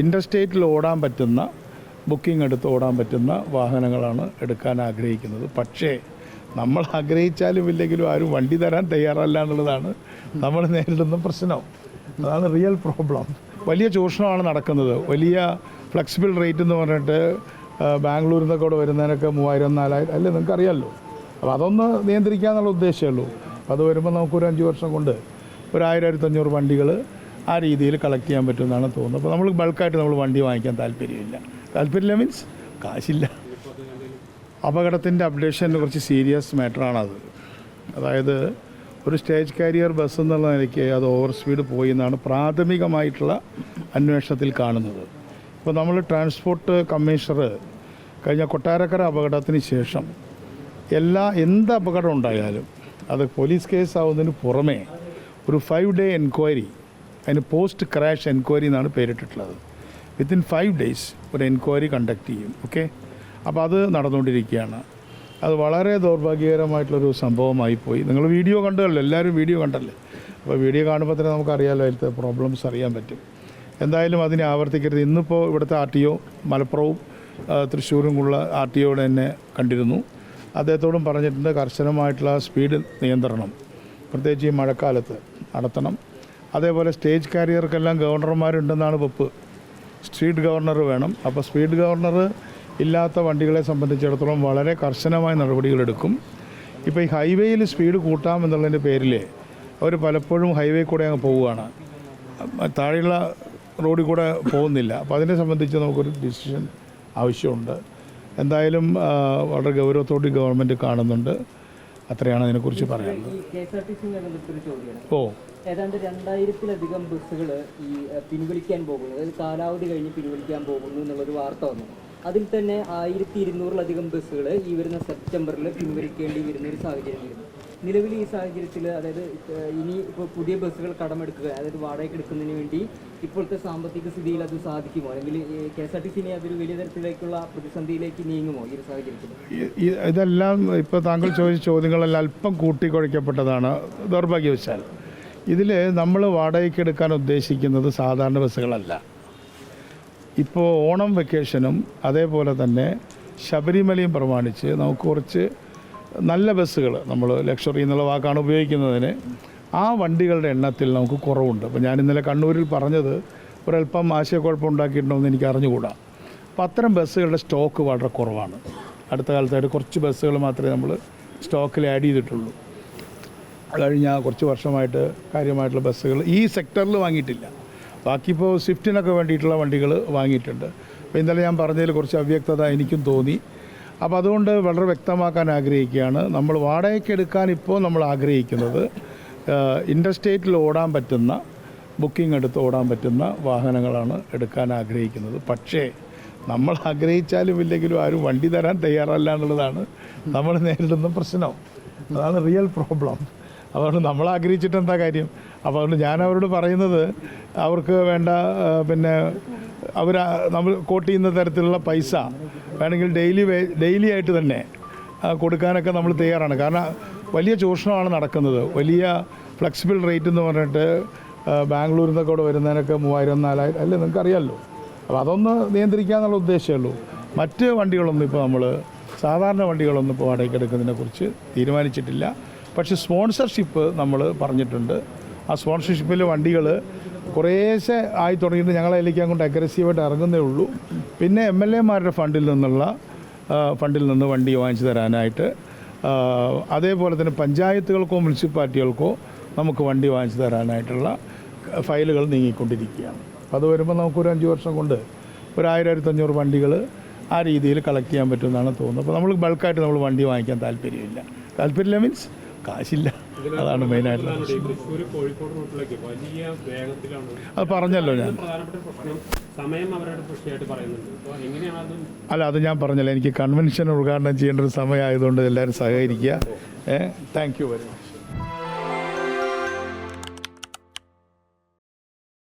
ഇൻ്റർസ്റ്റേറ്റിൽ ഓടാൻ പറ്റുന്ന ബുക്കിംഗ് എടുത്ത് ഓടാൻ പറ്റുന്ന വാഹനങ്ങളാണ് എടുക്കാൻ ആഗ്രഹിക്കുന്നത്. പക്ഷേ നമ്മൾ ആഗ്രഹിച്ചാലും ഇല്ലെങ്കിലും ആരും വണ്ടി തരാൻ തയ്യാറല്ല എന്നുള്ളതാണ് നമ്മൾ നേരിടുന്ന പ്രശ്നം. അതാണ് റിയൽ പ്രോബ്ലം. വലിയ ചൂഷണമാണ് നടക്കുന്നത്. വലിയ ഫ്ലെക്സിബിൾ റേറ്റ് എന്ന് പറഞ്ഞിട്ട് ബാംഗ്ലൂരിൽ നിന്നൊക്കെ ഇവിടെ വരുന്നതിനൊക്കെ 3000-4000 അല്ലേ, നിങ്ങൾക്കറിയാമല്ലോ. അപ്പോൾ അതൊന്ന് നിയന്ത്രിക്കാന്നുള്ള ഉദ്ദേശമേ ഉള്ളൂ. അപ്പോൾ അത് വരുമ്പോൾ നമുക്കൊരു 5 വർഷം കൊണ്ട് ഒരു 1000-1500 വണ്ടികൾ ആ രീതിയിൽ കളക്ട് ചെയ്യാൻ പറ്റുമെന്നാണ് തോന്നുന്നത്. അപ്പോൾ നമ്മൾ ബൾക്കായിട്ട് നമ്മൾ വണ്ടി വാങ്ങിക്കാൻ താല്പര്യമില്ല മീൻസ് കാശില്ല. അപകടത്തിൻ്റെ അപ്ഡേഷനെ കുറിച്ച് സീരിയസ് മാറ്ററാണത്. അതായത് ഒരു സ്റ്റേജ് കാരിയർ ബസ് എന്നുള്ള നിലയ്ക്ക് അത് ഓവർ സ്പീഡ് പോയി എന്നാണ് പ്രാഥമികമായിട്ടുള്ള അന്വേഷണത്തിൽ കാണുന്നത്. ഇപ്പോൾ നമ്മൾ ട്രാൻസ്പോർട്ട് കമ്മീഷണർ കഴിഞ്ഞ കൊട്ടാരക്കര അപകടത്തിന് ശേഷം എന്ത് അപകടം ഉണ്ടായാലും അത് പോലീസ് കേസ് ആവുന്നതിന് പുറമേ ഒരു 5 day എൻക്വയറി, അതിന് പോസ്റ്റ് ക്രാഷ് എൻക്വയറി എന്നാണ് പേരിട്ടിട്ടുള്ളത്. വിത്തിൻ 5 days ഒരു എൻക്വയറി കണ്ടക്ട് ചെയ്യും. ഓക്കെ, അപ്പോൾ അത് നടന്നുകൊണ്ടിരിക്കുകയാണ്. അത് വളരെ ദൗർഭാഗ്യകരമായിട്ടുള്ളൊരു സംഭവമായിപ്പോയി. നിങ്ങൾ വീഡിയോ കണ്ടല്ലോ, എല്ലാവരും വീഡിയോ കണ്ടല്ലേ. അപ്പോൾ വീഡിയോ കാണുമ്പോൾ തന്നെ നമുക്കറിയാമല്ലോ അതിലത്തെ പ്രോബ്ലംസ് അറിയാൻ പറ്റും. എന്തായാലും അതിനെ ആവർത്തിക്കരുത്. ഇന്നിപ്പോൾ ഇവിടുത്തെ RTO മലപ്പുറവും തൃശ്ശൂരുമുള്ള RTOയോട് എന്നെ കണ്ടിരുന്നു. അദ്ദേഹത്തോടും പറഞ്ഞിട്ടുണ്ട് കർശനമായിട്ടുള്ള സ്പീഡ് നിയന്ത്രണം പ്രത്യേകിച്ച് ഈ മഴക്കാലത്ത് നടത്തണം. അതേപോലെ സ്റ്റേജ് കാരിയർക്കെല്ലാം ഗവർണർമാരുണ്ടെന്നാണ് വെപ്പ്. സ്ട്രീറ്റ് ഗവർണർ വേണം. അപ്പോൾ സ്പീഡ് ഗവർണർ ഇല്ലാത്ത വണ്ടികളെ സംബന്ധിച്ചിടത്തോളം വളരെ കർശനമായ നടപടികളെടുക്കും. ഇപ്പോൾ ഈ ഹൈവേയിൽ സ്പീഡ് കൂട്ടാമെന്നുള്ളതിൻ്റെ പേരിൽ അവർ പലപ്പോഴും ഹൈവേ കൂടെ അങ്ങ് പോവുകയാണ്, താഴെയുള്ള റോഡിൽ കൂടെ പോകുന്നില്ല. അപ്പോൾ അതിനെ സംബന്ധിച്ച് നമുക്കൊരു ഡിസിഷൻ ആവശ്യമുണ്ട്. എന്തായാലും വളരെ ഗൗരവത്തോടെ ഗവൺമെൻറ് കാണുന്നുണ്ട്. അത്രയാണ് അതിനെക്കുറിച്ച് പറയാനുള്ളത്. ഏതാണ്ട് 2000-ലധികം ബസ്സുകൾ ഈ പിൻവലിക്കാൻ പോകുന്നു, അതായത് കാലാവധി കഴിഞ്ഞ് പിൻവലിക്കാൻ പോകുന്നു എന്നുള്ളൊരു വാർത്ത വന്നു. അതിൽ തന്നെ 1200-ലധികം ബസ്സുകൾ ഈ വരുന്ന സെപ്റ്റംബറിൽ പിൻവലിക്കേണ്ടി വരുന്നൊരു സാഹചര്യമായിരുന്നു. നിലവിൽ ഈ സാഹചര്യത്തിൽ അതായത് ഇനി ഇപ്പോൾ പുതിയ ബസ്സുകൾ കടമെടുക്കുക, അതായത് വാടകയ്ക്ക് എടുക്കുന്നതിന് വേണ്ടി ഇപ്പോഴത്തെ സാമ്പത്തിക സ്ഥിതിയിൽ അത് സാധിക്കുമോ, അല്ലെങ്കിൽ KSRTCനെ അതൊരു വലിയ തരത്തിലേക്കുള്ള പ്രതിസന്ധിയിലേക്ക് നീങ്ങുമോ ഈ ഒരു സാഹചര്യത്തിൽ? ഇതെല്ലാം ഇപ്പോൾ താങ്കൾ ചോദിച്ച ചോദ്യങ്ങളെല്ലാം അല്പം കൂട്ടിക്കുഴയ്ക്കപ്പെട്ടതാണ് ദൗർഭാഗ്യവശാൽ. ഇതിൽ നമ്മൾ വാടകയ്ക്ക് എടുക്കാൻ ഉദ്ദേശിക്കുന്നത് സാധാരണ ബസ്സുകളല്ല. ഇപ്പോൾ ഓണം വെക്കേഷനും അതേപോലെ തന്നെ ശബരിമലയും പ്രമാണിച്ച് നമുക്ക് കുറച്ച് നല്ല ബസ്സുകൾ, നമ്മൾ ലക്ഷറി എന്നുള്ള വാക്കാണ് ഉപയോഗിക്കുന്നതിന്, ആ വണ്ടികളുടെ എണ്ണത്തിൽ നമുക്ക് കുറവുണ്ട്. അപ്പോൾ ഞാൻ ഇന്നലെ കണ്ണൂരിൽ പറഞ്ഞത് ഒരല്പം ആശയക്കുഴപ്പം ഉണ്ടാക്കിയിട്ടുണ്ടോ എന്ന് എനിക്ക് അറിഞ്ഞുകൂടാ. അപ്പോൾ അത്തരം ബസ്സുകളുടെ സ്റ്റോക്ക് വളരെ കുറവാണ്. അടുത്ത കാലത്തായിട്ട് കുറച്ച് ബസ്സുകൾ മാത്രമേ നമ്മൾ സ്റ്റോക്കിൽ ആഡ് ചെയ്തിട്ടുള്ളൂ. കഴിഞ്ഞ കുറച്ച് വർഷമായിട്ട് കാര്യമായിട്ടുള്ള ബസ്സുകൾ ഈ സെക്ടറിൽ വാങ്ങിയിട്ടില്ല. ബാക്കി ഇപ്പോൾ സ്വിഫ്റ്റിനൊക്കെ വേണ്ടിയിട്ടുള്ള വണ്ടികൾ വാങ്ങിയിട്ടുണ്ട്. അപ്പോൾ ഇന്നലെ ഞാൻ പറഞ്ഞതിൽ കുറച്ച് അവ്യക്തത എനിക്കും തോന്നി. അപ്പോൾ അതുകൊണ്ട് വളരെ വ്യക്തമാക്കാൻ ആഗ്രഹിക്കുകയാണ്, നമ്മൾ വാടകയ്ക്ക് എടുക്കാൻ ഇപ്പോൾ നമ്മൾ ആഗ്രഹിക്കുന്നത് ഇൻ്റർസ്റ്റേറ്റിൽ ഓടാൻ പറ്റുന്ന ബുക്കിംഗ് എടുത്ത് ഓടാൻ പറ്റുന്ന വാഹനങ്ങളാണ് എടുക്കാൻ ആഗ്രഹിക്കുന്നത്. പക്ഷേ നമ്മൾ ആഗ്രഹിച്ചാലും ഇല്ലെങ്കിലും ആരും വണ്ടി തരാൻ തയ്യാറല്ല എന്നുള്ളതാണ് നമ്മൾ നേരിടുന്ന പ്രശ്നം. അതാണ് റിയൽ പ്രോബ്ലം. അതുകൊണ്ട് നമ്മൾ ആഗ്രഹിച്ചിട്ട് എന്താ കാര്യം? അപ്പോൾ അതുകൊണ്ട് ഞാൻ അവരോട് പറയുന്നത് അവർക്ക് വേണ്ട നമ്മൾ കോട്ട് ചെയ്യുന്ന തരത്തിലുള്ള പൈസ വേണമെങ്കിൽ ഡെയിലി ആയിട്ട് തന്നെ കൊടുക്കാനൊക്കെ നമ്മൾ തയ്യാറാണ്. കാരണം വലിയ ചൂഷണമാണ് നടക്കുന്നത്. വലിയ ഫ്ലെക്സിബിൾ റേറ്റ് എന്ന് പറഞ്ഞിട്ട് ബാംഗ്ലൂരിൽ നിന്നൊക്കെ ഇവിടെ വരുന്നതിനൊക്കെ 3000-4000 അല്ലേ, നിങ്ങൾക്കറിയാമല്ലോ. അപ്പോൾ അതൊന്ന് നിയന്ത്രിക്കാന്നുള്ള ഉദ്ദേശമേ ഉള്ളൂ. മറ്റ് വണ്ടികളൊന്നും ഇപ്പോൾ നമ്മൾ സാധാരണ വണ്ടികളൊന്നും ഇപ്പോൾ വാടകയ്ക്ക് എടുക്കുന്നതിനെക്കുറിച്ച് തീരുമാനിച്ചിട്ടില്ല. പക്ഷേ സ്പോൺസർഷിപ്പ് നമ്മൾ പറഞ്ഞിട്ടുണ്ട്. ആ സ്പോൺസർഷിപ്പിൽ വണ്ടികൾ കുറേശ്ശെ ആയി തുടങ്ങിയിട്ട് ഞങ്ങളതിലേക്ക് അങ്ങോട്ട് അഗ്രസീവായിട്ട് ഇറങ്ങുന്നേ ഉള്ളൂ. പിന്നെ MLAമാരുടെ ഫണ്ടിൽ നിന്ന് വണ്ടി വാങ്ങിച്ചു തരാനായിട്ട്, അതേപോലെ തന്നെ പഞ്ചായത്തുകൾക്കോ മുനിസിപ്പാലിറ്റികൾക്കോ നമുക്ക് വണ്ടി വാങ്ങിച്ചു തരാനായിട്ടുള്ള ഫയലുകൾ നീങ്ങിക്കൊണ്ടിരിക്കുകയാണ്. അപ്പോൾ അത് വരുമ്പോൾ നമുക്കൊരു 5 വർഷം കൊണ്ട് ഒരു 1000-1500 വണ്ടികൾ ആ രീതിയിൽ കളക്ട് ചെയ്യാൻ പറ്റുമെന്നാണ് തോന്നുന്നത്. അപ്പോൾ നമ്മൾ ബൾക്കായിട്ട് നമ്മൾ വണ്ടി വാങ്ങിക്കാൻ താല്പര്യമില്ല മീൻസ് കാശില്ല. അതാണ് മെയിനായിട്ടുള്ള അത് പറഞ്ഞല്ലോ ഞാൻ. അല്ല, അത് ഞാൻ പറഞ്ഞല്ലോ, എനിക്ക് കൺവെൻഷൻ ഉദ്ഘാടനം ചെയ്യേണ്ട ഒരു സമയമായതുകൊണ്ട് എല്ലാവരും സഹകരിക്കുക. Thank you very much.